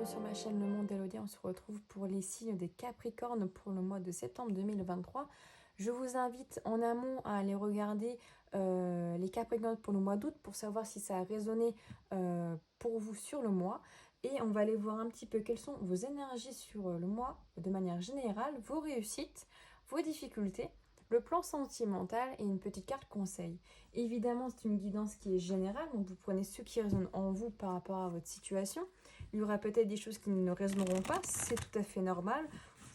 bienvenue sur ma chaîne Le Monde d'Elodie. On se retrouve pour les signes des Capricornes pour le mois de septembre 2023. Je vous invite en amont à aller regarder les Capricornes pour le mois d'août pour savoir si ça a résonné pour vous sur le mois. Et on va aller voir un petit peu quelles sont vos énergies sur le mois de manière générale, vos réussites, vos difficultés, le plan sentimental et une petite carte conseil. Évidemment, c'est une guidance qui est générale, donc vous prenez ce qui résonne en vous par rapport à votre situation. Il y aura peut-être des choses qui ne résonneront pas, c'est tout à fait normal.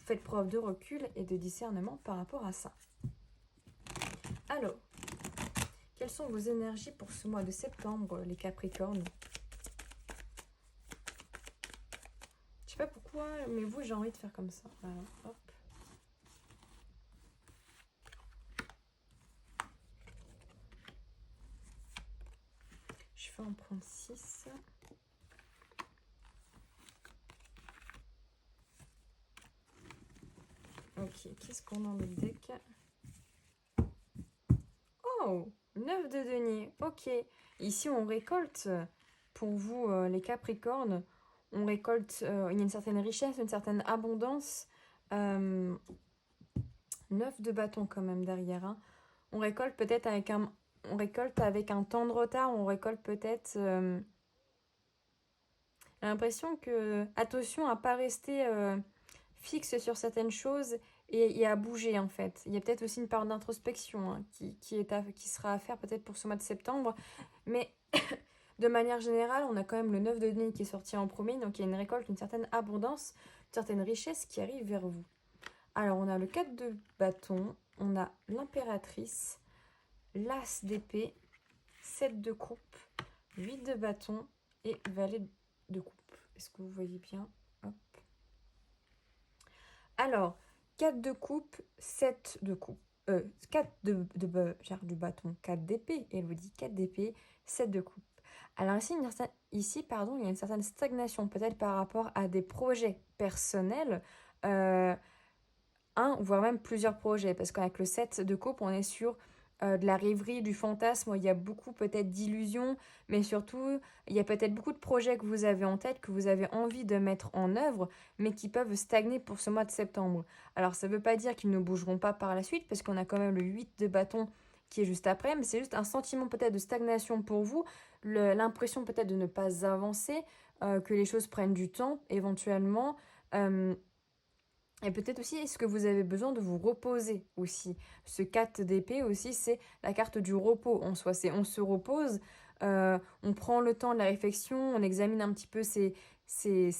Faites preuve de recul et de discernement par rapport à ça. Alors, quelles sont vos énergies pour ce mois de septembre, les Capricornes? Je sais pas pourquoi, mais vous, j'ai envie de faire comme ça. Alors, hop. Je vais en prendre 6. Ok, qu'est-ce qu'on a dans le deck? Oh, 9 de denier, ok. Ici, on récolte, pour vous, les Capricornes, on récolte, il y a une certaine richesse, une certaine abondance. 9 de bâton quand même derrière. Hein. On récolte peut-être avec un temps de retard, on récolte peut-être... l'impression que, attention à ne pas rester fixe sur certaines choses et à bouger en fait. Il y a peut-être aussi une part d'introspection hein, qui sera à faire peut-être pour ce mois de septembre. Mais de manière générale, on a quand même le 9 de denier qui est sorti en premier. Donc il y a une récolte, une certaine abondance, une certaine richesse qui arrive vers vous. Alors on a le 4 de bâton, on a l'impératrice, l'as d'épée, 7 de coupe, 8 de bâton et valet de coupe. Est-ce que vous voyez bien? Hop. Alors, 4 de coupe, 7 de coupe. 4 du bâton, 4 d'épée. Elodie, 4 d'épée, 7 de coupe. Alors ici, il y a une certaine stagnation, peut-être par rapport à des projets personnels. Un, voire même plusieurs projets. Parce qu'avec le 7 de coupe, on est sur de la rêverie, du fantasme. Il y a beaucoup peut-être d'illusions, mais surtout, il y a peut-être beaucoup de projets que vous avez en tête, que vous avez envie de mettre en œuvre, mais qui peuvent stagner pour ce mois de septembre. Alors, ça ne veut pas dire qu'ils ne bougeront pas par la suite, parce qu'on a quand même le 8 de bâton qui est juste après, mais c'est juste un sentiment peut-être de stagnation pour vous, l'impression peut-être de ne pas avancer, que les choses prennent du temps éventuellement. Et peut-être aussi, est-ce que vous avez besoin de vous reposer aussi? Ce 4 d'épée aussi, c'est la carte du repos en soi. C'est on se repose, on prend le temps de la réflexion, on examine un petit peu ses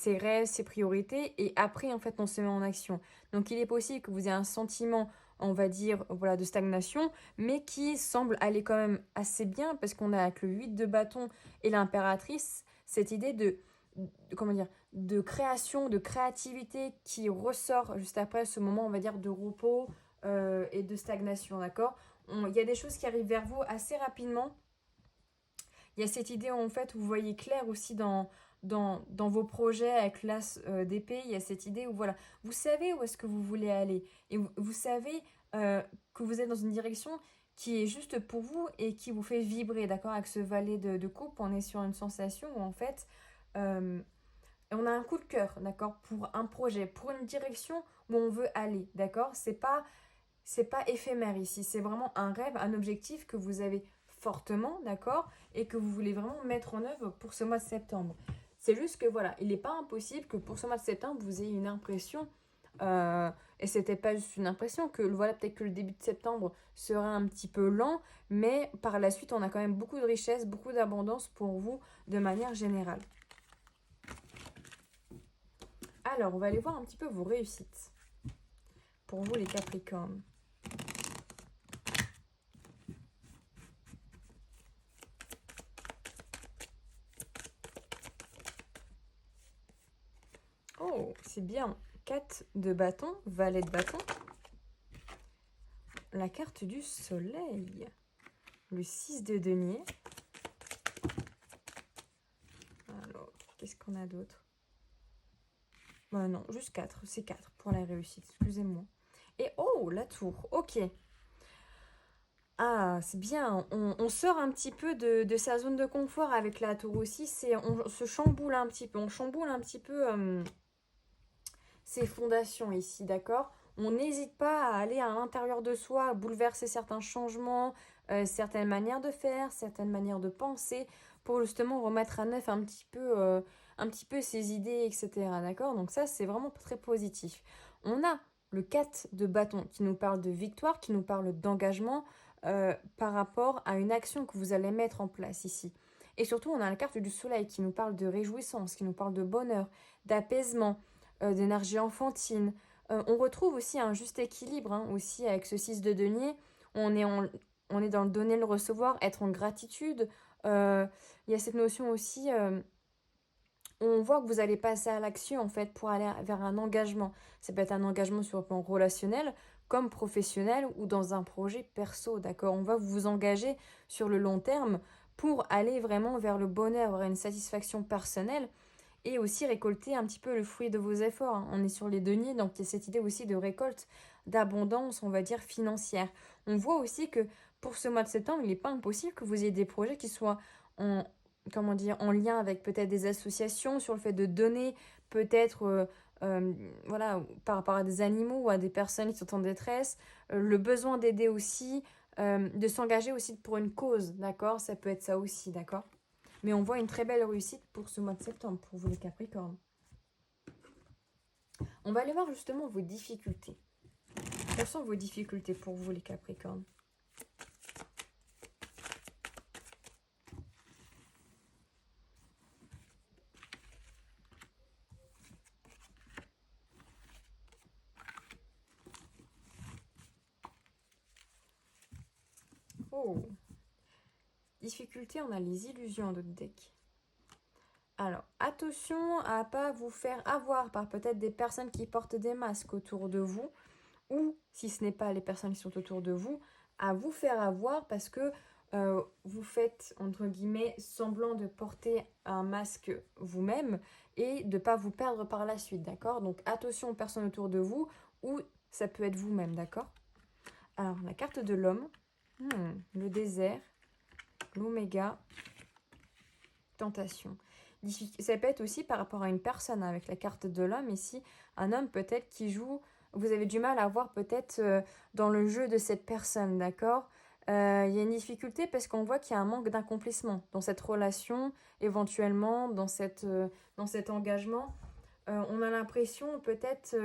rêves, ses priorités, et après, en fait, on se met en action. Donc, il est possible que vous ayez un sentiment, on va dire, voilà, de stagnation, mais qui semble aller quand même assez bien, parce qu'on a avec le 8 de bâton et l'impératrice, cette idée comment dire, de création, de créativité qui ressort juste après ce moment, on va dire, de repos et de stagnation, d'accord? Il y a des choses qui arrivent vers vous assez rapidement. Il y a cette idée, en fait, où vous voyez clair aussi dans vos projets avec l'as d'épée. Il y a cette idée où, voilà, vous savez où est-ce que vous voulez aller. Et vous savez que vous êtes dans une direction qui est juste pour vous et qui vous fait vibrer, d'accord? Avec ce valet de coupe, on est sur une sensation où, en fait... on a un coup de cœur, d'accord, pour un projet, pour une direction où on veut aller, d'accord. C'est pas éphémère ici, c'est vraiment un rêve, un objectif que vous avez fortement, d'accord, et que vous voulez vraiment mettre en œuvre pour ce mois de septembre. C'est juste que voilà, il n'est pas impossible que pour ce mois de septembre, vous ayez une impression, et c'était pas juste une impression, que voilà, peut-être que le début de septembre sera un petit peu lent, mais par la suite, on a quand même beaucoup de richesse, beaucoup d'abondance pour vous de manière générale. Alors, on va aller voir un petit peu vos réussites. Pour vous, les Capricornes. Oh, c'est bien. 4 de bâton, valet de bâton. La carte du soleil. Le 6 de denier. Alors, qu'est-ce qu'on a d'autre? Bah non, juste 4. C'est 4 pour la réussite, excusez-moi. Et oh, la tour. Ok. Ah, c'est bien. On sort un petit peu de sa zone de confort avec la tour aussi. On se chamboule un petit peu. On chamboule un petit peu ses fondations ici, d'accord? On n'hésite pas à aller à l'intérieur de soi, à bouleverser certains changements, certaines manières de faire, certaines manières de penser, pour justement remettre à neuf un petit peu ses idées, etc. D'accord? Donc ça, c'est vraiment très positif. On a le 4 de bâton qui nous parle de victoire, qui nous parle d'engagement par rapport à une action que vous allez mettre en place ici. Et surtout, on a la carte du soleil qui nous parle de réjouissance, qui nous parle de bonheur, d'apaisement, d'énergie enfantine. On retrouve aussi un juste équilibre, hein, aussi avec ce 6 de denier. On est, en- on est dans le donner, le recevoir, être en gratitude. Il y a cette notion aussi, on voit que vous allez passer à l'action en fait pour aller vers un engagement. Ça peut être un engagement sur le plan relationnel, comme professionnel ou dans un projet perso, d'accord? On va vous engager sur le long terme pour aller vraiment vers le bonheur, vers une satisfaction personnelle et aussi récolter un petit peu le fruit de vos efforts, hein. On est sur les deniers, donc il y a cette idée aussi de récolte, d'abondance, on va dire, financière. On voit aussi que pour ce mois de septembre, il n'est pas impossible que vous ayez des projets qui soient en, comment dire, en lien avec peut-être des associations, sur le fait de donner peut-être voilà, par rapport à des animaux ou à des personnes qui sont en détresse, le besoin d'aider aussi, de s'engager aussi pour une cause, d'accord? Ça peut être ça aussi, d'accord? Mais on voit une très belle réussite pour ce mois de septembre, pour vous les Capricornes. On va aller voir justement vos difficultés. Quelles sont vos difficultés pour vous les Capricornes? Oh, difficulté, on a les illusions de deck. Alors, attention à ne pas vous faire avoir par peut-être des personnes qui portent des masques autour de vous, ou si ce n'est pas les personnes qui sont autour de vous, à vous faire avoir parce que vous faites, entre guillemets, semblant de porter un masque vous-même et de ne pas vous perdre par la suite, d'accord? Donc attention aux personnes autour de vous ou ça peut être vous-même, d'accord? Alors, la carte de l'homme, le désert, l'oméga, tentation. Ça peut être aussi par rapport à une personne avec la carte de l'homme ici, un homme peut-être qui joue, vous avez du mal à voir peut-être dans le jeu de cette personne, d'accord? Il y a une difficulté parce qu'on voit qu'il y a un manque d'accomplissement dans cette relation, éventuellement, dans cet engagement. On a l'impression peut-être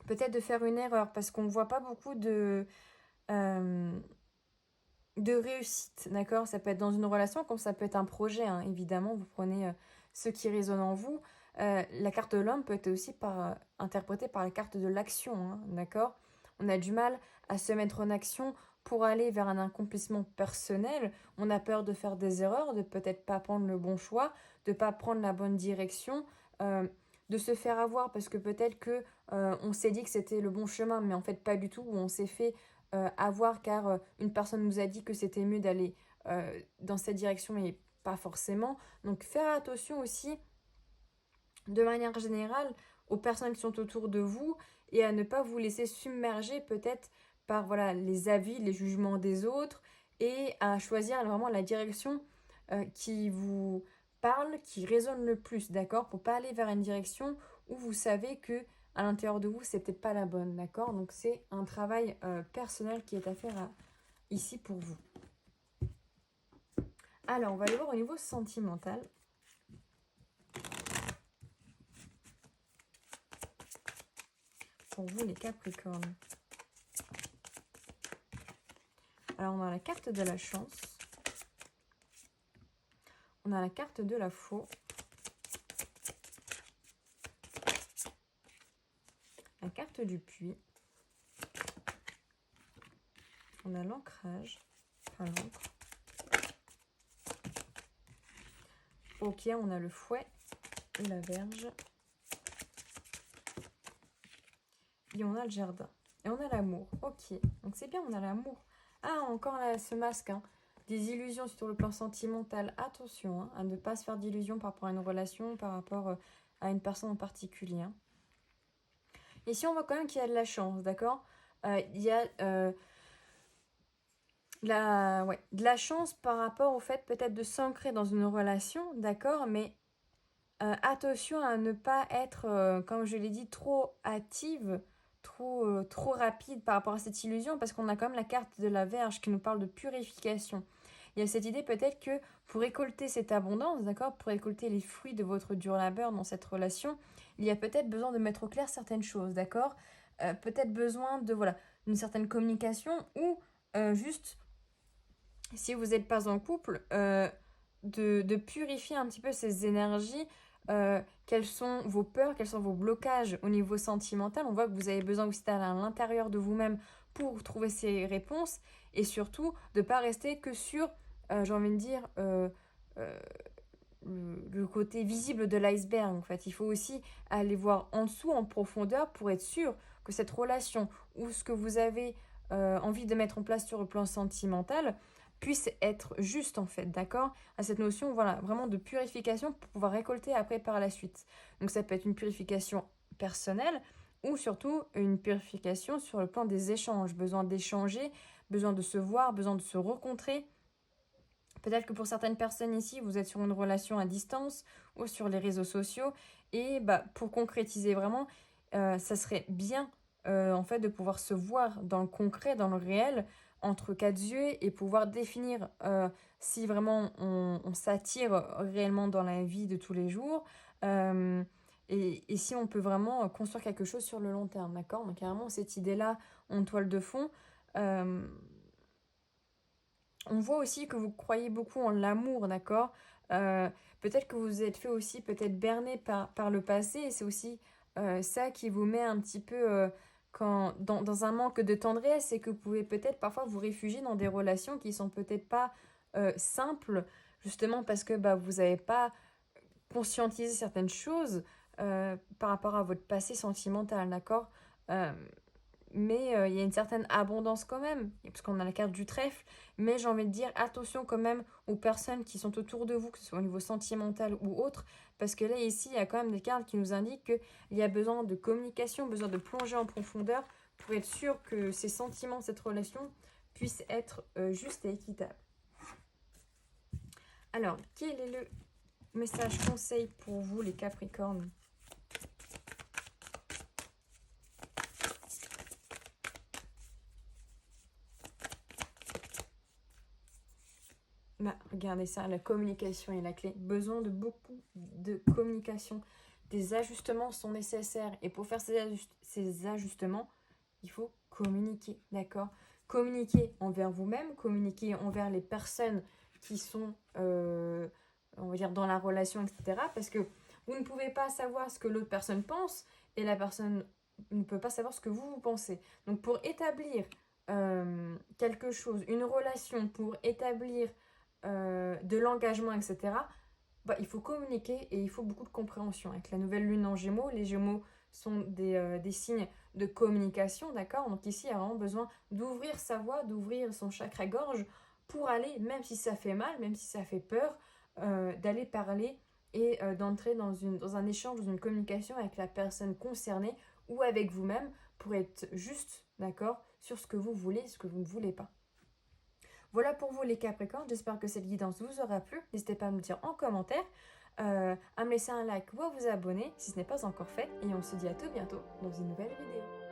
de faire une erreur parce qu'on ne voit pas beaucoup euh, de réussite, d'accord? Ça peut être dans une relation comme ça peut être un projet, hein. Évidemment, vous prenez ce qui résonne en vous. La carte de l'homme peut être aussi interprétée par la carte de l'action, hein, d'accord? On a du mal à se mettre en action pour aller vers un accomplissement personnel. On a peur de faire des erreurs, de peut-être pas prendre le bon choix, de pas prendre la bonne direction, de se faire avoir parce que peut-être que on s'est dit que c'était le bon chemin, mais en fait pas du tout, ou on s'est fait avoir car une personne nous a dit que c'était mieux d'aller dans cette direction et pas forcément. Donc faire attention aussi de manière générale aux personnes qui sont autour de vous et à ne pas vous laisser submerger peut-être par voilà, les avis, les jugements des autres et à choisir vraiment la direction qui vous parle, qui résonne le plus, d'accord? Pour pas aller vers une direction où vous savez que à l'intérieur de vous, c'est peut-être pas la bonne, d'accord? Donc c'est un travail personnel qui est à faire ici pour vous. Alors, on va aller voir au niveau sentimental. Pour vous, les Capricornes. Alors, on a la carte de la chance. On a la carte de la faux. La carte du puits. On a l'ancrage. Enfin, l'encre. Ok, on a le fouet. La verge. Et on a le jardin. Et on a l'amour. Ok, donc c'est bien, on a l'amour. Ah, encore là, ce masque, hein. Des illusions sur le plan sentimental. Attention, hein, à ne pas se faire d'illusions par rapport à une relation, par rapport à une personne en particulier, hein. Ici, on voit quand même qu'il y a de la chance, d'accord? Il y a Ouais, de la chance par rapport au fait peut-être de s'ancrer dans une relation, d'accord, mais attention à ne pas être, comme je l'ai dit, trop hâtive, trop rapide par rapport à cette illusion, parce qu'on a quand même la carte de la Vierge qui nous parle de purification. Il y a cette idée peut-être que pour récolter cette abondance, d'accord, pour récolter les fruits de votre dur labeur dans cette relation, il y a peut-être besoin de mettre au clair certaines choses, d'accord. Peut-être besoin de, voilà, d'une certaine communication ou juste si vous n'êtes pas en couple, de purifier un petit peu ces énergies. Quelles sont vos peurs, quels sont vos blocages au niveau sentimental. On voit que vous avez besoin aussi d'aller à l'intérieur de vous-même pour trouver ces réponses et surtout de ne pas rester que sur, j'ai envie de dire, euh, le côté visible de l'iceberg. En fait, il faut aussi aller voir en dessous, en profondeur, pour être sûr que cette relation ou ce que vous avez envie de mettre en place sur le plan sentimental puisse être juste en fait, d'accord? À cette notion, voilà, vraiment de purification pour pouvoir récolter après par la suite. Donc ça peut être une purification personnelle ou surtout une purification sur le plan des échanges, besoin d'échanger, besoin de se voir, besoin de se rencontrer. Peut-être que pour certaines personnes ici, vous êtes sur une relation à distance ou sur les réseaux sociaux. Et bah, pour concrétiser vraiment, ça serait bien en fait de pouvoir se voir dans le concret, dans le réel, entre quatre yeux et pouvoir définir si vraiment on s'attire réellement dans la vie de tous les jours. Et si on peut vraiment construire quelque chose sur le long terme, d'accord? Donc carrément cette idée-là en toile de fond. Euh, on voit aussi que vous croyez beaucoup en l'amour, d'accord. Euh, Peut-être que vous vous êtes fait aussi peut-être berner par le passé et c'est aussi ça qui vous met un petit peu dans un manque de tendresse et que vous pouvez peut-être parfois vous réfugier dans des relations qui sont peut-être pas simples, justement parce que bah, vous n'avez pas conscientisé certaines choses par rapport à votre passé sentimental, d'accord. Euh, mais il y a une certaine abondance quand même, parce qu'on a la carte du trèfle, mais j'ai envie de dire attention quand même aux personnes qui sont autour de vous, que ce soit au niveau sentimental ou autre, parce que là ici il y a quand même des cartes qui nous indiquent qu'il y a besoin de communication, besoin de plonger en profondeur pour être sûr que ces sentiments, cette relation puissent être justes et équitables. Alors, quel est le message conseil pour vous les Capricornes? Bah, regardez ça, la communication est la clé. Besoin de beaucoup de communication. Des ajustements sont nécessaires. Et pour faire ces ajustements, il faut communiquer, d'accord? Communiquer envers vous-même, communiquer envers les personnes qui sont, on va dire, dans la relation, etc. Parce que vous ne pouvez pas savoir ce que l'autre personne pense et la personne ne peut pas savoir ce que vous pensez. Donc pour établir quelque chose, une relation, pour établir de l'engagement, etc., bah, il faut communiquer et il faut beaucoup de compréhension. Avec la nouvelle lune en Gémeaux, les Gémeaux sont des signes de communication, d'accord? Donc ici, il y a vraiment besoin d'ouvrir sa voix, d'ouvrir son chakra-gorge pour aller, même si ça fait mal, même si ça fait peur, d'aller parler et d'entrer dans un échange, dans une communication avec la personne concernée ou avec vous-même pour être juste, d'accord, sur ce que vous voulez et ce que vous ne voulez pas. Voilà pour vous les Capricornes, j'espère que cette guidance vous aura plu. N'hésitez pas à me dire en commentaire, à me laisser un like ou à vous abonner si ce n'est pas encore fait. Et on se dit à tout bientôt dans une nouvelle vidéo.